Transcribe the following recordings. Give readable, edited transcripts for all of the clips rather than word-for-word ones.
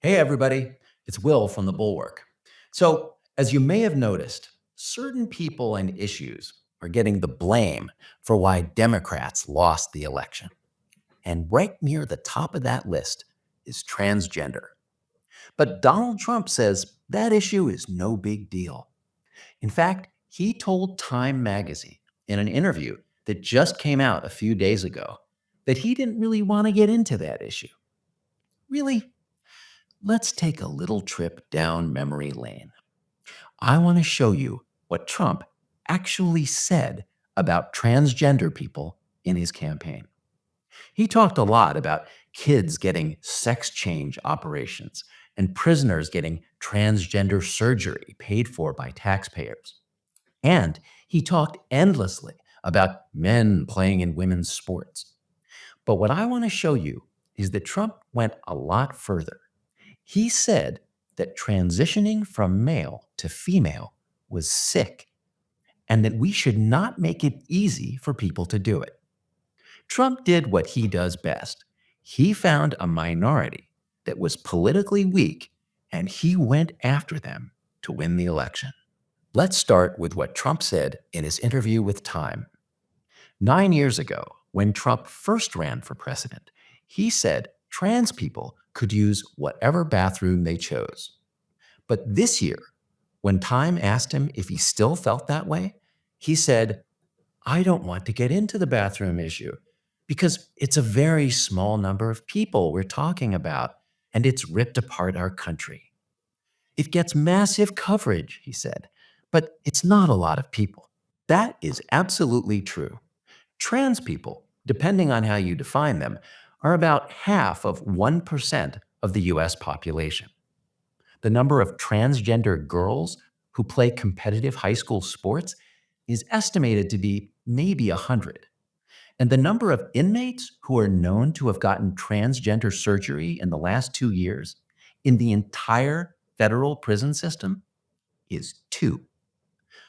Hey, everybody, it's Will from the Bulwark. So, as you may have noticed, certain people and issues are getting the blame for why Democrats lost the election. And right near the top of that list is transgender. But Donald Trump says that issue is no big deal. In fact, he told Time magazine in an interview that just came out a few days ago that he didn't really want to get into that issue. Really, let's take a little trip down memory lane. I want to show you what Trump actually said about transgender people in his campaign. He talked a lot about kids getting sex change operations and prisoners getting transgender surgery paid for by taxpayers. And he talked endlessly about men playing in women's sports. But what I want to show you is that Trump went a lot further. He said that transitioning from male to female was sick and that we should not make it easy for people to do it. Trump did what he does best. He found a minority that was politically weak and he went after them to win the election. Let's start with what Trump said in his interview with Time. 9 years ago, when Trump first ran for president, he said trans people could use whatever bathroom they chose. But this year, when Time asked him if he still felt that way, he said, I don't want to get into the bathroom issue because it's a very small number of people we're talking about, and it's ripped apart our country. It gets massive coverage, he said, but it's not a lot of people. That is absolutely true. Trans people, depending on how you define them, are about half of 1% of the US population. The number of transgender girls who play competitive high school sports is estimated to be maybe 100. And the number of inmates who are known to have gotten transgender surgery in the last 2 years in the entire federal prison system is 2.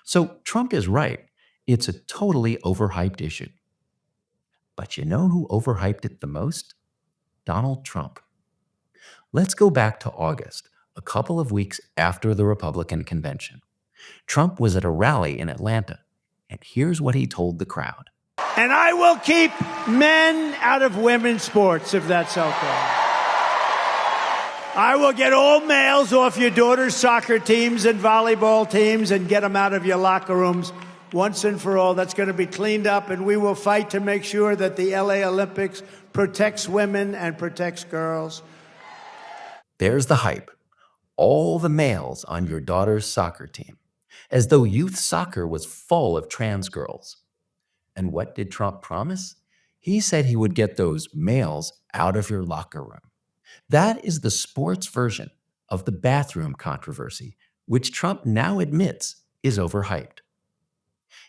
So Trump is right. It's a totally overhyped issue. But you know who overhyped it the most? Donald Trump. Let's go back to August, a couple of weeks after the Republican convention. Trump was at a rally in Atlanta, and here's what he told the crowd. And I will keep men out of women's sports, if that's okay. I will get all males off your daughter's soccer teams and volleyball teams and get them out of your locker rooms once and for all. That's going to be cleaned up, and we will fight to make sure that the LA Olympics protects women and protects girls. There's the hype. All the males on your daughter's soccer team, as though youth soccer was full of trans girls. And what did Trump promise? He said he would get those males out of your locker room. That is the sports version of the bathroom controversy, which Trump now admits is overhyped.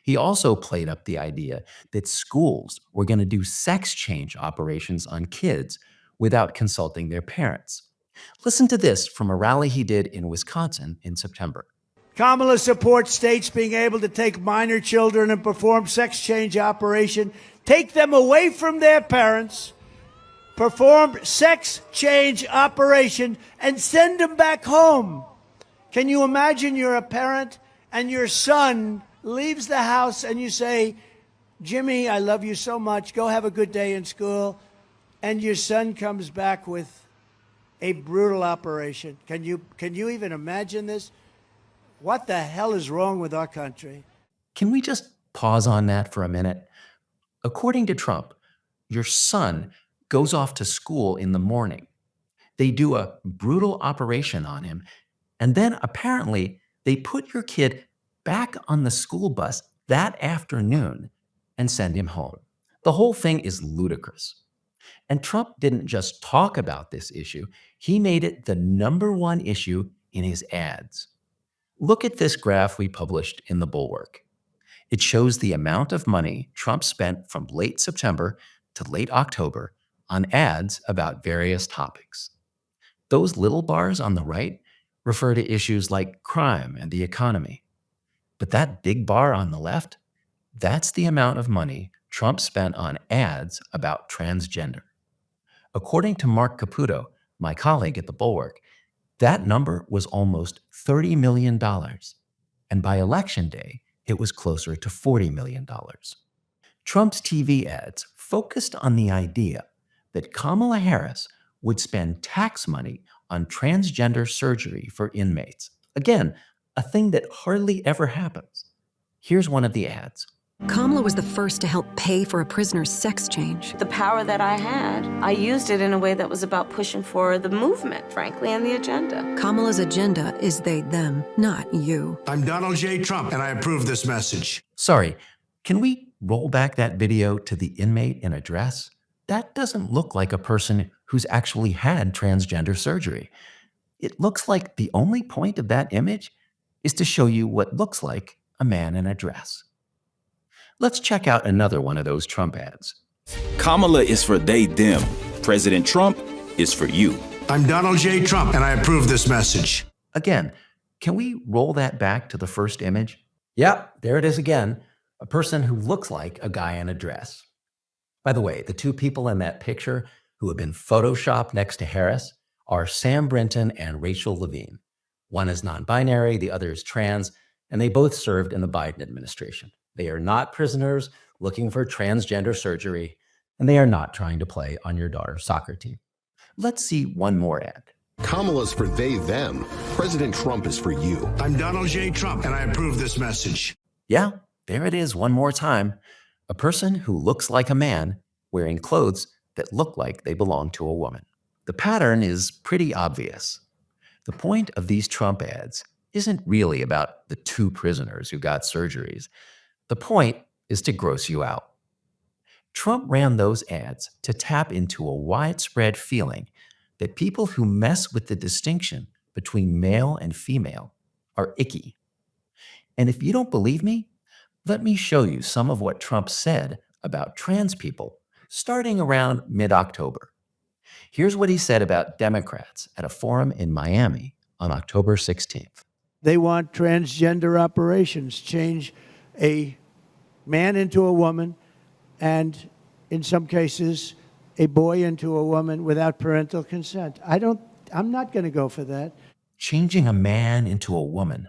He also played up the idea that schools were going to do sex change operations on kids without consulting their parents. Listen to this from a rally he did in Wisconsin in September. Kamala supports states being able to take minor children and perform sex change operation, take them away from their parents, perform sex change operation, and send them back home. Can you imagine you're a parent and your son leaves the house and you say, Jimmy, I love you so much. Go have a good day in school. And your son comes back with a brutal operation. Can you even imagine this? What the hell is wrong with our country? Can we just pause on that for a minute? According to Trump, your son goes off to school in the morning. They do a brutal operation on him, and then apparently they put your kid back on the school bus that afternoon and send him home. The whole thing is ludicrous. And Trump didn't just talk about this issue, he made it the #1 issue in his ads. Look at this graph we published in the Bulwark. It shows the amount of money Trump spent from late September to late October on ads about various topics. Those little bars on the right refer to issues like crime and the economy. But that big bar on the left, that's the amount of money Trump spent on ads about transgender. According to Mark Caputo, my colleague at the Bulwark, That number was almost $30 million. And by election day, it was closer to $40 million. Trump's TV ads focused on the idea that Kamala Harris would spend tax money on transgender surgery for inmates. Again, a thing that hardly ever happens. Here's one of the ads. Kamala was the first to help pay for a prisoner's sex change. The power that I had, I used it in a way that was about pushing for the movement, frankly, and the agenda. Kamala's agenda is they, them, not you. I'm Donald J. Trump, and I approve this message. Sorry, can we roll back that video to the inmate in a dress? That doesn't look like a person who's actually had transgender surgery. It looks like the only point of that image is to show you what looks like a man in a dress. Let's check out another one of those Trump ads. Kamala is for they, them. President Trump is for you. I'm Donald J. Trump, and I approve this message. Again, can we roll that back to the first image? Yep, there it is again. A person who looks like a guy in a dress. By the way, the two people in that picture who have been photoshopped next to Harris are Sam Brinton and Rachel Levine. One is non-binary, the other is trans, and they both served in the Biden administration. They are not prisoners looking for transgender surgery, and they are not trying to play on your daughter's soccer team. Let's see one more ad. Kamala's for they, them. President Trump is for you. I'm Donald J. Trump, and I approve this message. Yeah, there it is one more time. A person who looks like a man wearing clothes that look like they belong to a woman. The pattern is pretty obvious. The point of these Trump ads isn't really about the two prisoners who got surgeries. The point is to gross you out. Trump ran those ads to tap into a widespread feeling that people who mess with the distinction between male and female are icky. And if you don't believe me, let me show you some of what Trump said about trans people starting around mid-October. Here's what he said about Democrats at a forum in Miami on October 16th. They want transgender operations, change a man into a woman, and in some cases, a boy into a woman without parental consent. I'm not going to go for that. Changing a man into a woman.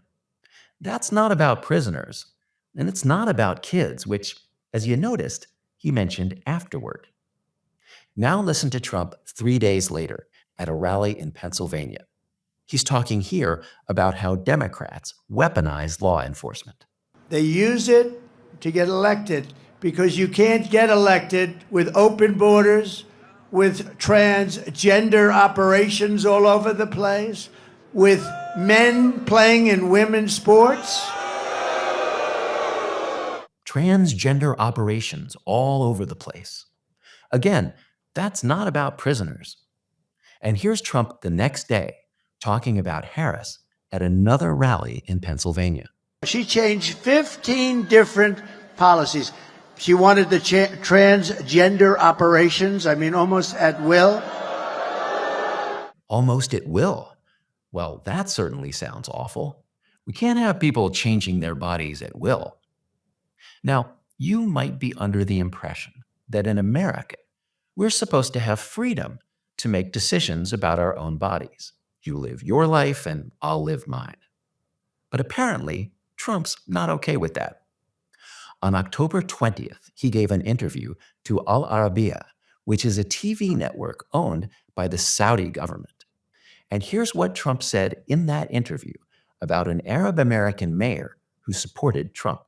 That's not about prisoners, and it's not about kids, which, as you noticed, he mentioned afterward. Now listen to Trump 3 days later at a rally in Pennsylvania. He's talking here about how Democrats weaponize law enforcement. They use it to get elected because you can't get elected with open borders, with transgender operations all over the place, with men playing in women's sports. Transgender operations all over the place. Again, that's not about prisoners. And here's Trump the next day talking about Harris at another rally in Pennsylvania. She changed 15 different policies. She wanted the transgender operations, almost at will. Almost at will? Well, that certainly sounds awful. We can't have people changing their bodies at will. Now, you might be under the impression that in America, we're supposed to have freedom to make decisions about our own bodies. You live your life and I'll live mine. But apparently, Trump's not okay with that. On October 20th, he gave an interview to Al Arabiya, which is a TV network owned by the Saudi government. And here's what Trump said in that interview about an Arab American mayor who supported Trump.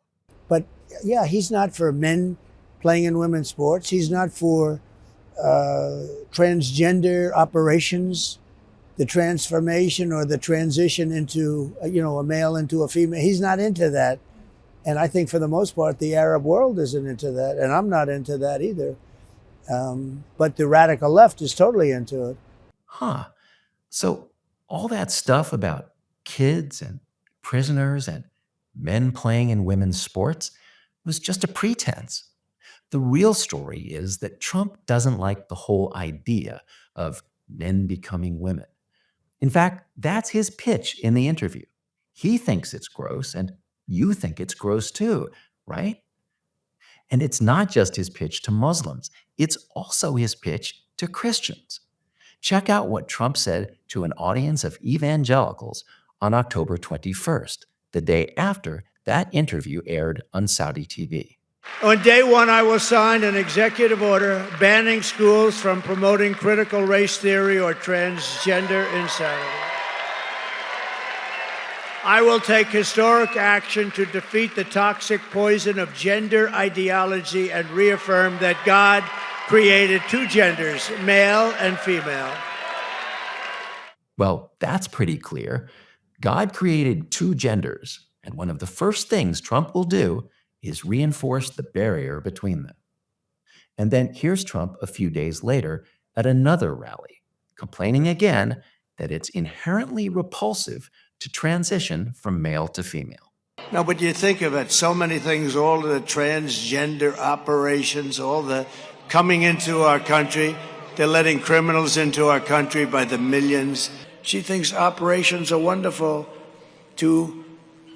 But yeah, he's not for men playing in women's sports. He's not for transgender operations, the transformation or the transition into, a male into a female. He's not into that. And I think for the most part, the Arab world isn't into that. And I'm not into that either. But the radical left is totally into it. Huh. So all that stuff about kids and prisoners and men playing in women's sports was just a pretense. The real story is that Trump doesn't like the whole idea of men becoming women. In fact, that's his pitch in the interview. He thinks it's gross, and you think it's gross too, right? And it's not just his pitch to Muslims. It's also his pitch to Christians. Check out what Trump said to an audience of evangelicals on October 21st, the day after that interview aired on Saudi TV. On day one, I will sign an executive order banning schools from promoting critical race theory or transgender insanity. I will take historic action to defeat the toxic poison of gender ideology and reaffirm that God created two genders, male and female. Well, that's pretty clear. God created two genders, and one of the first things Trump will do is reinforce the barrier between them. And then here's Trump a few days later at another rally, complaining again that it's inherently repulsive to transition from male to female. No, but you think of it, so many things, all the transgender operations, all the coming into our country, they're letting criminals into our country by the millions. She thinks operations are wonderful. To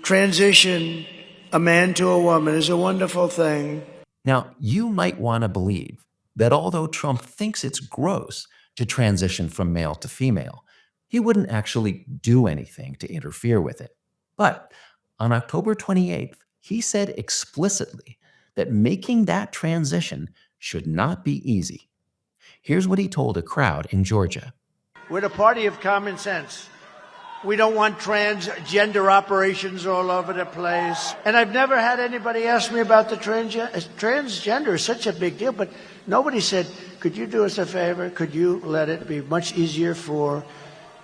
transition a man to a woman is a wonderful thing. Now, you might want to believe that although Trump thinks it's gross to transition from male to female, he wouldn't actually do anything to interfere with it. But on October 28th, he said explicitly that making that transition should not be easy. Here's what he told a crowd in Georgia. We're the party of common sense. We don't want transgender operations all over the place. And I've never had anybody ask me about the transgender is such a big deal, but nobody said, could you do us a favor? Could you let it be much easier for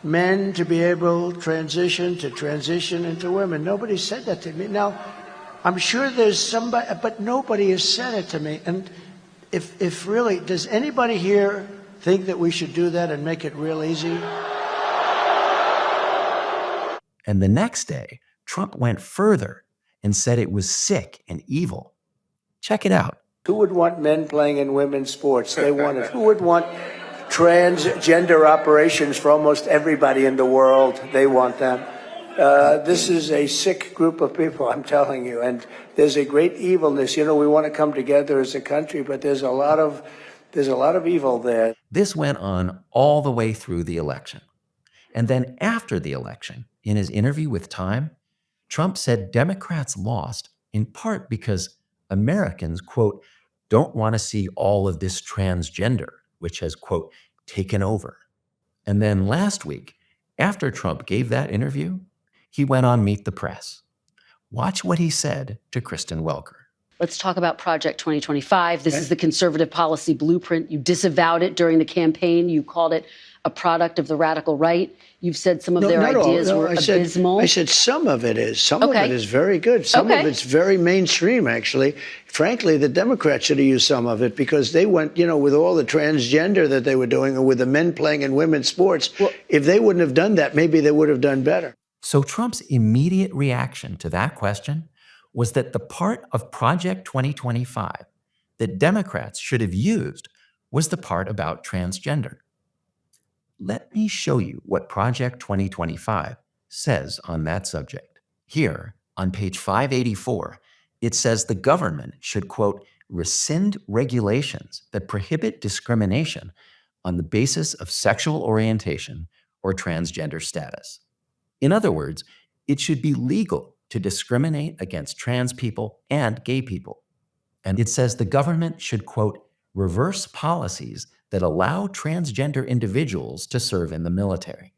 men to be able to transition into women? Nobody said that to me. Now, I'm sure there's somebody, but nobody has said it to me. And if really, does anybody here think that we should do that and make it real easy? And the next day, Trump went further and said it was sick and evil. Check it out. Who would want men playing in women's sports? They want it. Who would want transgender operations for almost everybody in the world? They want them. This is a sick group of people, I'm telling you, and there's a great evilness. You know, we want to come together as a country, but there's a lot of evil there. This went on all the way through the election. And then after the election, in his interview with Time, Trump said Democrats lost in part because Americans, quote, don't want to see all of this transgender, which has, quote, taken over. And then last week, after Trump gave that interview, he went on Meet the Press. Watch what he said to Kristen Welker. Let's talk about Project 2025. This is the conservative policy blueprint. You disavowed it during the campaign. You called it a product of the radical right. You've said some of their ideas were abysmal. I said some of it is. Some of it is very good. Some of it's very mainstream, actually. Frankly, the Democrats should have used some of it because they went, you know, with all the transgender that they were doing and with the men playing in women's sports. Well, if they wouldn't have done that, maybe they would have done better. So Trump's immediate reaction to that question was that the part of Project 2025 that Democrats should have used was the part about transgender. Let me show you what Project 2025 says on that subject. Here, on page 584, it says the government should, quote, rescind regulations that prohibit discrimination on the basis of sexual orientation or transgender status. In other words, it should be legal to discriminate against trans people and gay people. And it says the government should, quote, reverse policies that allow transgender individuals to serve in the military.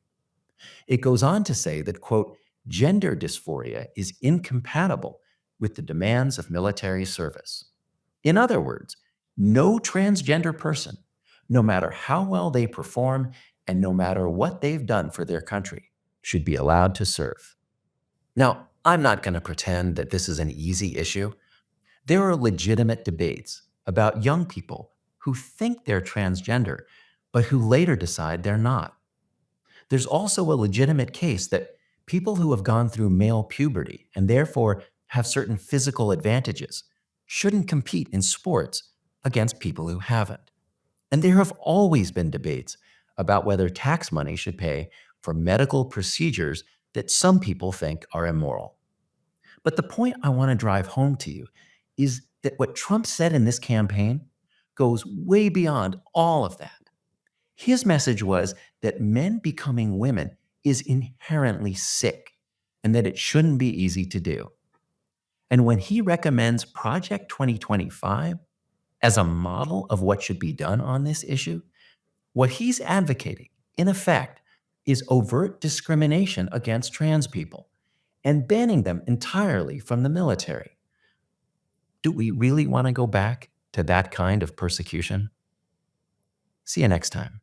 It goes on to say that, quote, gender dysphoria is incompatible with the demands of military service. In other words, no transgender person, no matter how well they perform and no matter what they've done for their country, should be allowed to serve. Now, I'm not going to pretend that this is an easy issue. There are legitimate debates about young people who think they're transgender, but who later decide they're not. There's also a legitimate case that people who have gone through male puberty and therefore have certain physical advantages shouldn't compete in sports against people who haven't. And there have always been debates about whether tax money should pay for medical procedures that some people think are immoral. But the point I want to drive home to you is that what Trump said in this campaign goes way beyond all of that. His message was that men becoming women is inherently sick and that it shouldn't be easy to do. And when he recommends Project 2025 as a model of what should be done on this issue, what he's advocating, in effect, is overt discrimination against trans people and banning them entirely from the military. Do we really want to go back to that kind of persecution? See you next time.